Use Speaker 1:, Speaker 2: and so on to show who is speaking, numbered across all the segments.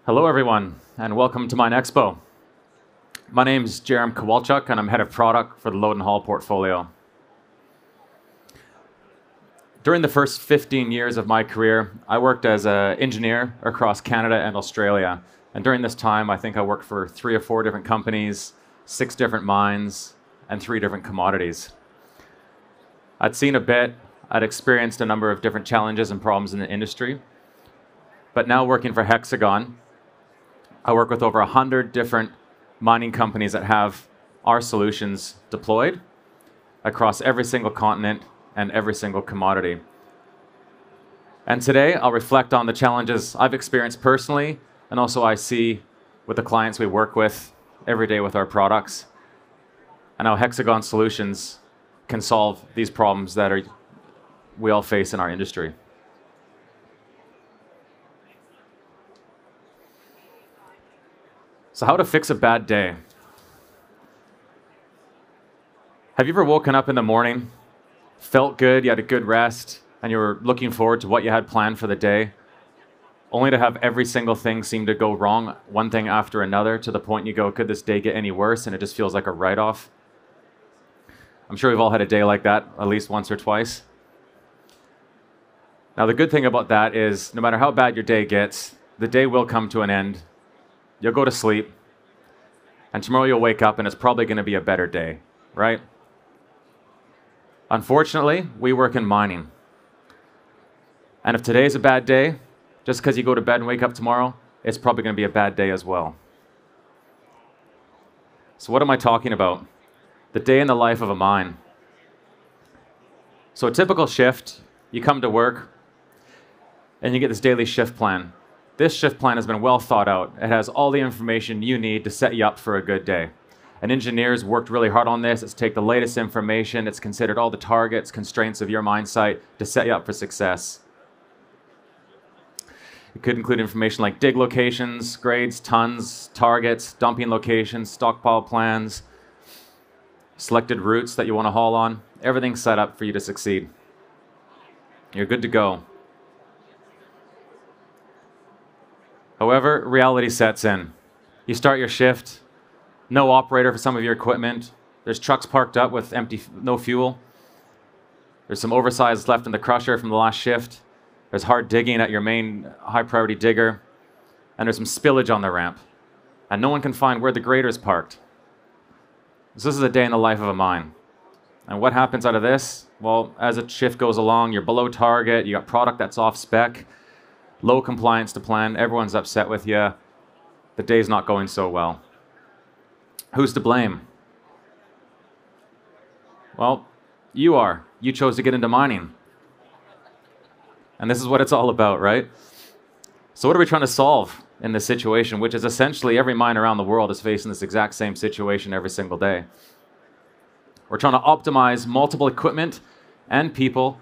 Speaker 1: Hello, everyone, and welcome to MINExpo. My name is Jerem Kowalchuk, and I'm head of product for the Load and Haul portfolio. During the first 15 years of my career, I worked as an engineer across Canada and Australia. And during this time, I think I worked for 3 or 4 different companies, 6 different mines, and 3 different commodities. I'd seen a bit, I'd experienced a number of different challenges and problems in the industry. But now working for Hexagon, I work with over 100 different mining companies that have our solutions deployed across every single continent and every single commodity. And today, I'll reflect on the challenges I've experienced personally, and also I see with the clients we work with every day with our products, and how Hexagon solutions can solve these problems that we all face in our industry. So how to fix a bad day. Have you ever woken up in the morning, felt good, you had a good rest, and you were looking forward to what you had planned for the day, only to have every single thing seem to go wrong, one thing after another, to the point you go, could this day get any worse? And it just feels like a write-off. I'm sure we've all had a day like that at least once or twice. Now, the good thing about that is no matter how bad your day gets, the day will come to an end. You'll go to sleep, and tomorrow you'll wake up and it's probably going to be a better day, right? Unfortunately, we work in mining. And if today's a bad day, just because you go to bed and wake up tomorrow, it's probably going to be a bad day as well. So what am I talking about? The day in the life of a mine. So a typical shift, you come to work and you get this daily shift plan. This shift plan has been well thought out. It has all the information you need to set you up for a good day. And engineers worked really hard on this. It's take the latest information. It's considered all the targets, constraints of your mine site to set you up for success. It could include information like dig locations, grades, tons, targets, dumping locations, stockpile plans, selected routes that you want to haul on. Everything's set up for you to succeed. You're good to go. However, reality sets in. You start your shift, no operator for some of your equipment. There's trucks parked up with no fuel. There's some oversized left in the crusher from the last shift. There's hard digging at your main high priority digger. And there's some spillage on the ramp. And no one can find where the grader is parked. So this is a day in the life of a mine. And what happens out of this? Well, as a shift goes along, you're below target, you got product that's off spec, low compliance to plan, everyone's upset with you, the day's not going so well. Who's to blame? Well, you are. You chose to get into mining. And this is what it's all about, right? So what are we trying to solve in this situation, which is essentially every mine around the world is facing this exact same situation every single day? We're trying to optimize multiple equipment and people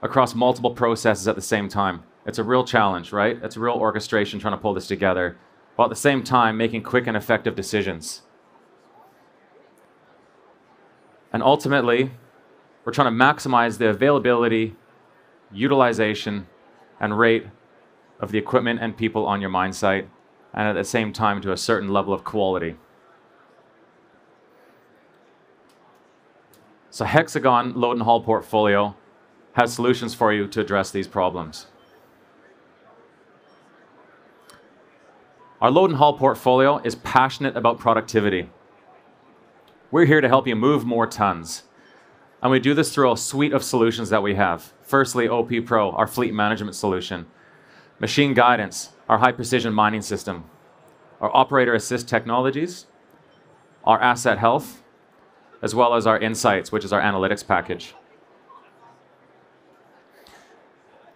Speaker 1: across multiple processes at the same time. It's a real challenge, right? It's a real orchestration trying to pull this together, while at the same time making quick and effective decisions. And ultimately, we're trying to maximize the availability, utilization, and rate of the equipment and people on your mine site, and at the same time to a certain level of quality. So Hexagon Load and Haul portfolio has solutions for you to address these problems. Our Load and Haul portfolio is passionate about productivity. We're here to help you move more tons. And we do this through a suite of solutions that we have. Firstly, OP Pro, our fleet management solution. Machine Guidance, our high precision mining system. Our operator assist technologies. Our asset health, as well as our insights, which is our analytics package.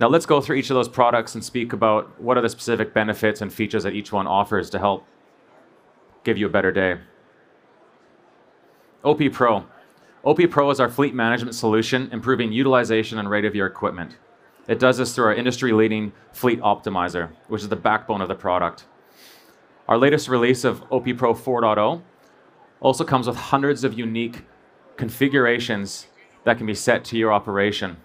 Speaker 1: Now let's go through each of those products and speak about what are the specific benefits and features that each one offers to help give you a better day. OP Pro. OP Pro is our fleet management solution, improving utilization and rate of your equipment. It does this through our industry-leading Fleet Optimizer, which is the backbone of the product. Our latest release of OP Pro 4.0 also comes with hundreds of unique configurations that can be set to your operation.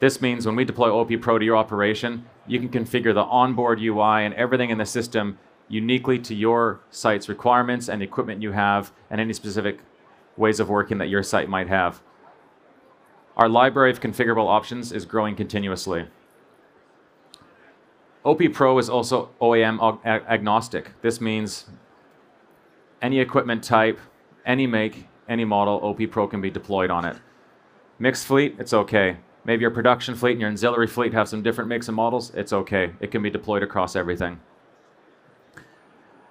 Speaker 1: This means when we deploy OP Pro to your operation, you can configure the onboard UI and everything in the system uniquely to your site's requirements and the equipment you have and any specific ways of working that your site might have. Our library of configurable options is growing continuously. OP Pro is also OEM agnostic. This means any equipment type, any make, any model, OP Pro can be deployed on it. Mixed fleet, it's okay. Maybe your production fleet and your auxiliary fleet have some different makes and models, it's okay. It can be deployed across everything.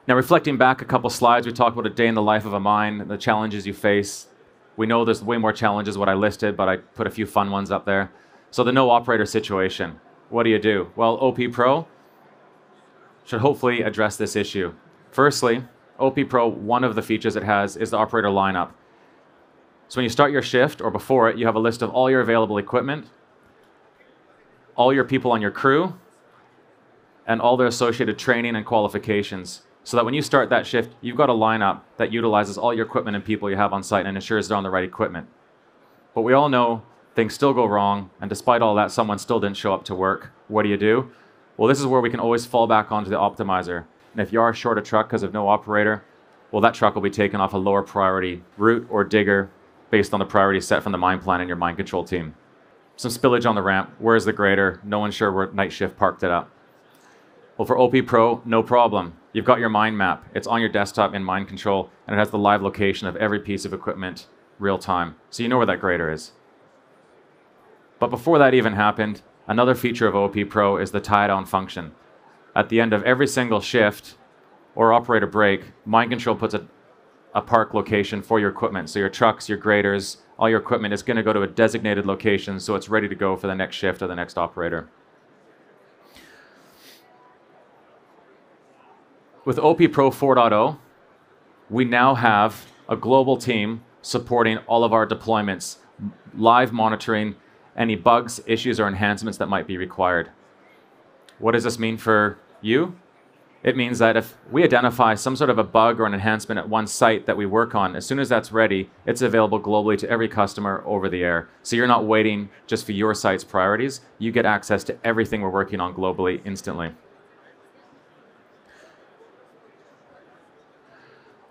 Speaker 1: Now, reflecting back a couple slides, we talked about a day in the life of a mine, the challenges you face. We know there's way more challenges what I listed, but I put a few fun ones up there. So the no operator situation, what do? Well, OP Pro should hopefully address this issue. Firstly, OP Pro, one of the features it has is the operator lineup. So when you start your shift or before it, you have a list of all your available equipment, all your people on your crew, and all their associated training and qualifications. So that when you start that shift, you've got a lineup that utilizes all your equipment and people you have on site and ensures they're on the right equipment. But we all know things still go wrong, and despite all that, someone still didn't show up to work. What do? Well, this is where we can always fall back onto the optimizer. And if you are short a truck because of no operator, well, that truck will be taken off a lower priority route or digger based on the priority set from the mine plan and your mine control team. Some spillage on the ramp. Where's the grader? No one's sure where night shift parked it up. Well, for OP Pro, no problem. You've got your mine map. It's on your desktop in mine control, and it has the live location of every piece of equipment real time. So you know where that grader is. But before that even happened, another feature of OP Pro is the tie-down function. At the end of every single shift or operator break, mine control puts a park location for your equipment. So your trucks, your graders, all your equipment is going to go to a designated location so it's ready to go for the next shift or the next operator. With OP Pro 4.0, we now have a global team supporting all of our deployments, live monitoring any bugs, issues, or enhancements that might be required. What does this mean for you? It means that if we identify some sort of a bug or an enhancement at one site that we work on, as soon as that's ready, it's available globally to every customer over the air. So you're not waiting just for your site's priorities. You get access to everything we're working on globally instantly.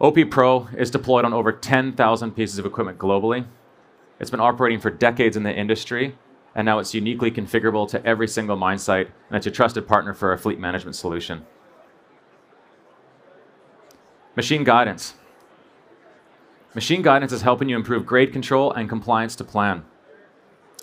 Speaker 1: OP Pro is deployed on over 10,000 pieces of equipment globally. It's been operating for decades in the industry, and now it's uniquely configurable to every single mine site, and it's a trusted partner for a fleet management solution. Machine guidance. Machine guidance is helping you improve grade control and compliance to plan.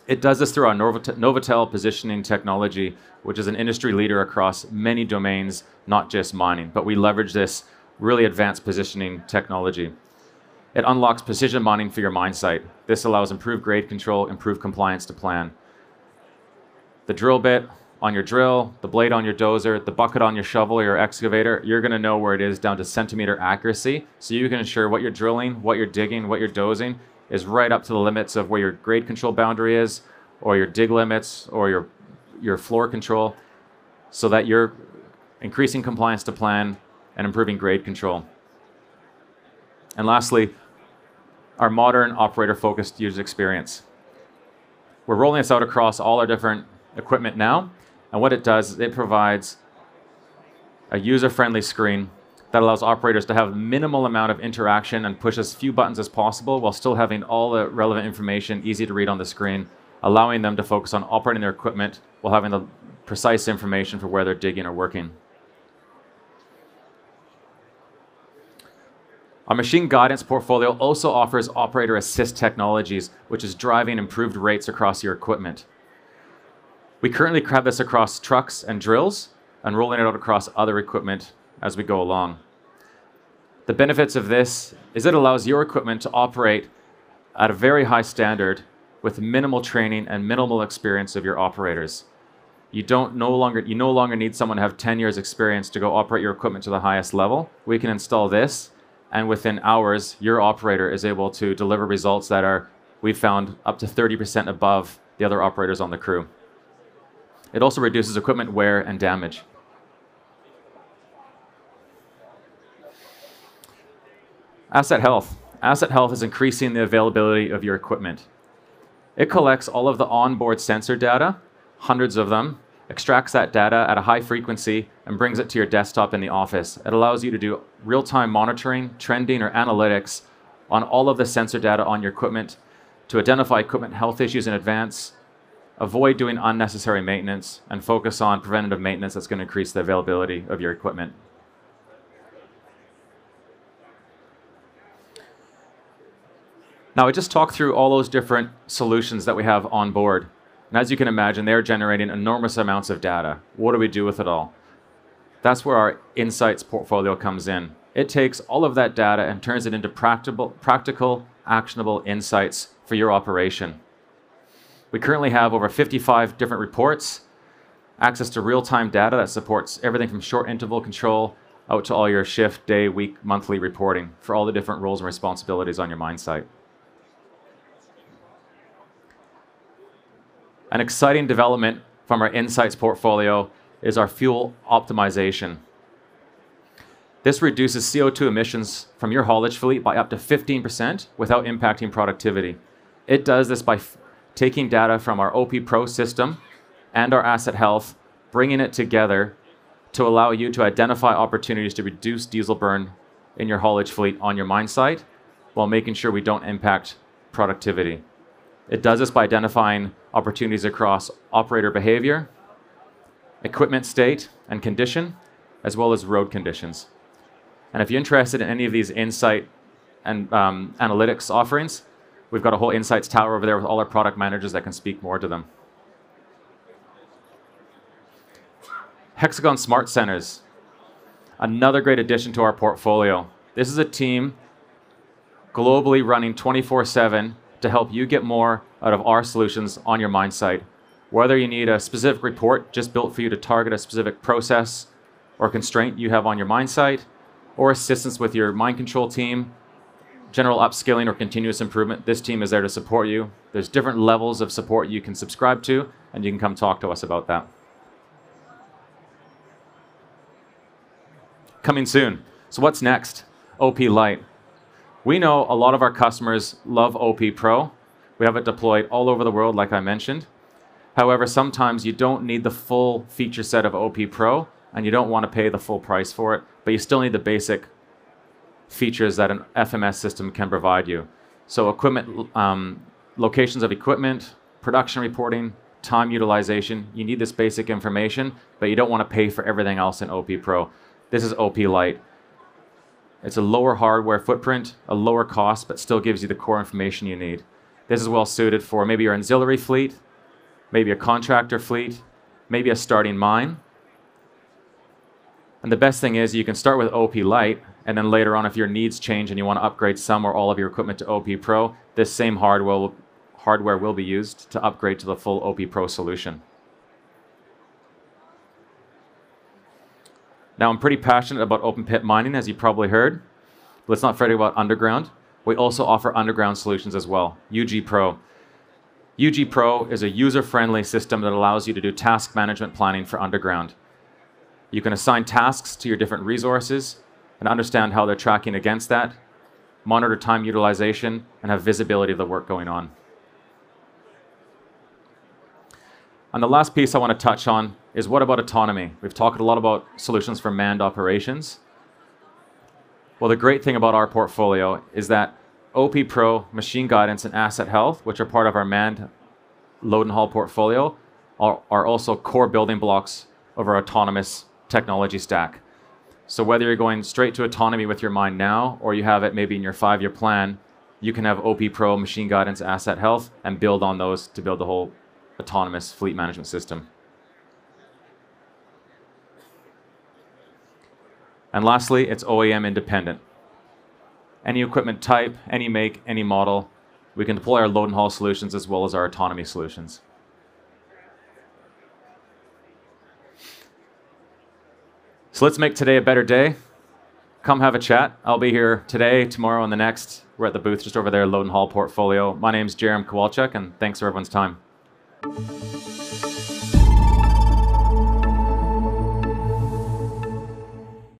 Speaker 1: It does this through our Novotel positioning technology, which is an industry leader across many domains, not just mining, but we leverage this really advanced positioning technology. It unlocks precision mining for your mine site. This allows improved grade control, improved compliance to plan. The drill bit on your drill, the blade on your dozer, the bucket on your shovel or your excavator, you're going to know where it is down to centimeter accuracy, so you can ensure what you're drilling, what you're digging, what you're dozing is right up to the limits of where your grade control boundary is, or your dig limits, or your floor control, so that you're increasing compliance to plan and improving grade control. And lastly, our modern operator-focused user experience. We're rolling this out across all our different equipment now, and what it does is it provides a user-friendly screen that allows operators to have minimal amount of interaction and push as few buttons as possible while still having all the relevant information easy to read on the screen, allowing them to focus on operating their equipment while having the precise information for where they're digging or working. Our machine guidance portfolio also offers operator assist technologies, which is driving improved rates across your equipment. We currently have this across trucks and drills and rolling it out across other equipment as we go along. The benefits of this is it allows your equipment to operate at a very high standard with minimal training and minimal experience of your operators. You no longer need someone to have 10 years experience to go operate your equipment to the highest level. We can install this, and within hours, your operator is able to deliver results that are, we've found, up to 30% above the other operators on the crew. It also reduces equipment wear and damage. Asset health. Asset health is increasing the availability of your equipment. It collects all of the onboard sensor data, hundreds of them, extracts that data at a high frequency and brings it to your desktop in the office. It allows you to do real-time monitoring, trending, or analytics on all of the sensor data on your equipment to identify equipment health issues in advance, avoid doing unnecessary maintenance, and focus on preventative maintenance that's going to increase the availability of your equipment. Now, I just talked through all those different solutions that we have on board. And as you can imagine, they're generating enormous amounts of data. What do we do with it all? That's where our insights portfolio comes in. It takes all of that data and turns it into practical, actionable insights for your operation. We currently have over 55 different reports, access to real-time data that supports everything from short interval control out to all your shift, day, week, monthly reporting for all the different roles and responsibilities on your mine site. An exciting development from our insights portfolio is our fuel optimization. This reduces CO2 emissions from your haulage fleet by up to 15% without impacting productivity. It does this by taking data from our OP Pro system and our asset health, bringing it together to allow you to identify opportunities to reduce diesel burn in your haulage fleet on your mine site while making sure we don't impact productivity. It does this by identifying opportunities across operator behavior, equipment state and condition, as well as road conditions. And if you're interested in any of these insight and analytics offerings, we've got a whole insights tower over there with all our product managers that can speak more to them. Hexagon Smart Centers, another great addition to our portfolio. This is a team globally running 24/7 to help you get more out of our solutions on your mine site. Whether you need a specific report just built for you to target a specific process or constraint you have on your mine site, or assistance with your mine control team, general upskilling or continuous improvement, this team is there to support you. There's different levels of support you can subscribe to, and you can come talk to us about that. Coming soon. So what's next? OP Lite. We know a lot of our customers love OP Pro. We have it deployed all over the world, like I mentioned. However, sometimes you don't need the full feature set of OP Pro, and you don't want to pay the full price for it, but you still need the basic features that an FMS system can provide you. So equipment, locations of equipment, production reporting, time utilization. You need this basic information, but you don't want to pay for everything else in OP Pro. This is OP Lite. It's a lower hardware footprint, a lower cost, but still gives you the core information you need. This is well suited for maybe your auxiliary fleet, maybe a contractor fleet, maybe a starting mine. And the best thing is you can start with OP Lite, and then later on, if your needs change and you want to upgrade some or all of your equipment to OP Pro, this same hardware will be used to upgrade to the full OP Pro solution. Now, I'm pretty passionate about open pit mining, as you probably heard. Let's not forget about underground. We also offer underground solutions as well, UG Pro. UG Pro is a user-friendly system that allows you to do task management planning for underground. You can assign tasks to your different resources and understand how they're tracking against that, monitor time utilization, and have visibility of the work going on. And the last piece I want to touch on is what about autonomy? We've talked a lot about solutions for manned operations. Well, the great thing about our portfolio is that OP Pro, machine guidance, and asset health, which are part of our manned load and haul portfolio, are also core building blocks of our autonomous technology stack. So whether you're going straight to autonomy with your mine now, or you have it maybe in your 5-year plan, you can have OP Pro, machine guidance, asset health, and build on those to build the whole autonomous fleet management system. And lastly, it's OEM independent. Any equipment type, any make, any model, we can deploy our load and haul solutions as well as our autonomy solutions. So let's make today a better day. Come have a chat. I'll be here today, tomorrow, and the next. We're at the booth just over there, load and haul portfolio. My name's Jerem Kowalczyk, and thanks for everyone's time.